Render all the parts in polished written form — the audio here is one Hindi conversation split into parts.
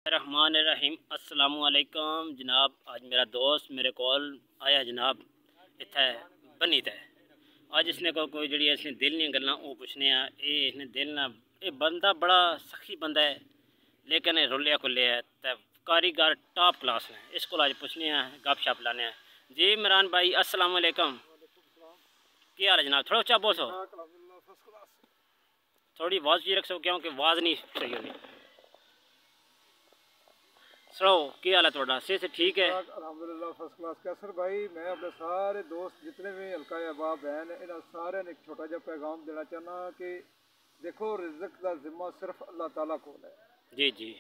रहमान रहीम अस्सलामु अलैकुम जनाब। आज मेरा दोस्त मेरे कोल आया जनाब इत्थे बनी ते अज इसने कोई जड़ी इसने दिल नहीं गल्लां वो पुछने इसने दिल ना ये बंदा बड़ा सखी बंदा है लेकिन रुलिया कुल्ले है ते कारीगर टॉप क्लास ने। इसको अज पुछने गप शप लाने जी। इमरान भाई अस्सलामु अलैकुम, क्या हाल है जनाब? थोड़ा उच्चा बोलो, थोड़ी आवाज़ जी रख सको क्योंकि आवाज़ नहीं सही होनी। सुनाओ क्या हाल है थोड़ा? से ठीक है अल्हम्दुलिल्लाह फर्स्ट क्लास। कैसर भाई, मैं अपने सारे दोस्त जितने भी हल्का अहबाब हैं इन्हें सारे ने एक छोटा जा पैगाम देना चाहना कि देखो रिज़्क का जिम्मा सिर्फ अल्लाह ताला को है। जी जी।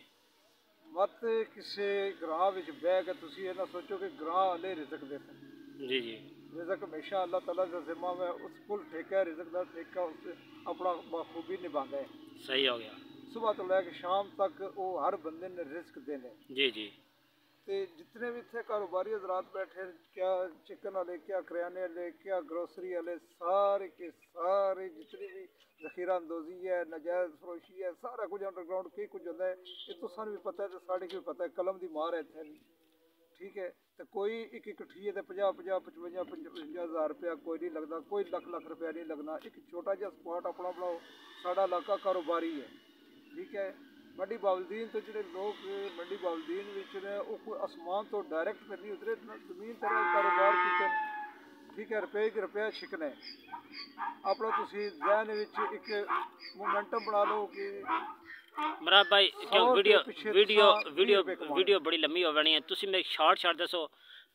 मत किसी ग्राह में बह के तुम ये ना सोचो कि ग्राह वाले रिज़क दे सकते। जी जी। रिज़क हमेशा अल्लाह ताला का जिम्मा में उस कुल ठेका है, रिज़क का ठेका उससे अपना बखूबी निभाता है। सही हो गया। सुबह तो लैके शाम तक वो हर बंदे ने रिस्क देने। जी जी। तो जितने भी थे कारोबारी हजरात बैठे, क्या चिकन वाले, क्या करियाने वाले, क्या ग्रोसरी वाले, सारे के सारे जितनी भी जखीरा अंदोजी है, नजायज़ फरोशी है, सारा कुछ अंडरग्राउंड की कुछ होता है। ये तो सानू भी पता है, तो साढ़े की भी पता है, कलम की मार है इतने भी। ठीक है, तो कोई एक इकट्ठी है 50-50, 55-55 हज़ार रुपया कोई नहीं लगता, कोई लख रुपया नहीं लगना। एक छोटा जहा स्पॉट अपना बनाओ। साड़ा इलाका कारोबारी है, ठीक है। मंडी बावलदीन तो जो लोग मंडी बावलदीन ने कोई आसमान तो डायरैक्ट तो नहीं उतरे, जमीन तरह कारोबार किए। ठीक है, रुपये की रुपया छिकना अपना तुम जहन एक मोमेंटम बना लो कि मराद भाई क्यों वीडियो वीडियो वीडियो वीडियो बड़ी लंबी हो जानी है। तुम मेरे शार्ट दसो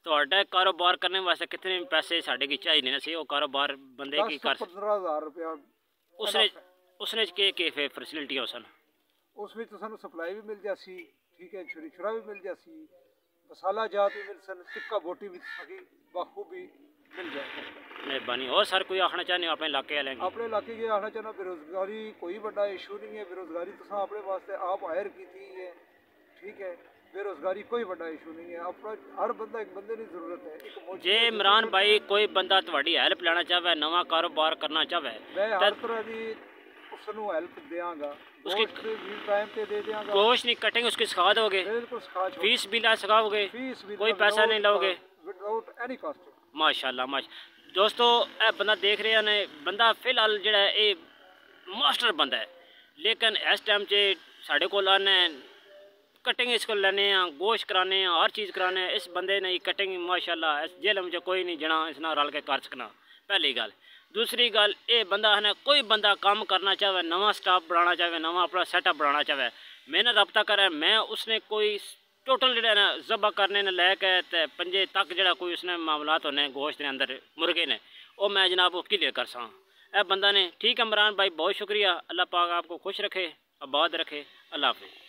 तो कारोबार करने वास्ते कितने पैसे साढ़े की चाहिए ने सी वो कारोबार बंदे की कर 15,000 रुपया उसने के फैसिलिटियां सन उस तो सू सप्लाई भी मिल जासी। ठीक है, छुरी छुरा भी मिल जासी, मसाला जात भी मिल सन, टिक्का बोटी भी सकी बखूबी मिल जाए। मेहरबानी। और सर कोई आखना चाहने अपने इलाके वाले? अपने इलाके के आखना चाहना बेरोजगारी कोई बड़ा इशू नहीं है। बेरोजगारी तो अपने वास्ते आप हायर की थी है। ठीक है, बेरोजगारी कोई बड़ा इशू नहीं है। अपना हर बंदा एक बंदे की जरूरत है। जे इमरान भाई कोई बंदा तुम्हारी हेल्प लेना चाहे, नवा कारोबार करना चाहे, मैं हर तरह की उसनू हेल्प देंगा। उसकी टाइम पे दे देंगा। गोश्त नहीं कटेंगे उसकी सिखा दोगे? बिल्कुल सिखा। फीस भी ला सिखाओगे? कोई पैसा नहीं लोगे? Without any cost. माशाल्लाह माशा। दोस्तों ए बंदा देख रहे हैं, बंदा फिलहाल जो ये मास्टर बंदा है, लेकिन इस टाइम से साढ़े को आने कटिंग इसको लेने गोश्त कराने हर चीज़ कराने। इस बंदे ने कटिंग माशाल्लाह इस जेल में कोई नहीं जना इसना रल के कर सकना, पहली गल। दूसरी गल ये बंदा है ना, कोई बंदा काम करना चाहे, नवा स्टाफ बनाना चाहे, नवा अपना सैटअप बनाना चाहे, मैंने रब्ता करे मैं उसने कोई टोटल जो ना जबा करने ने लैके ते पंजे तक जो कोई उसने मामलात होने गोश्त ने अंदर मुर्गे ने वो मैं जनाब वो क्लियर कर सका ए बंदा ने। ठीक है इमरान भाई, बहुत शुक्रिया। अल्लाह पाक आपको खुश रखे, आबाद रखे। अल्लाह हाफिज़।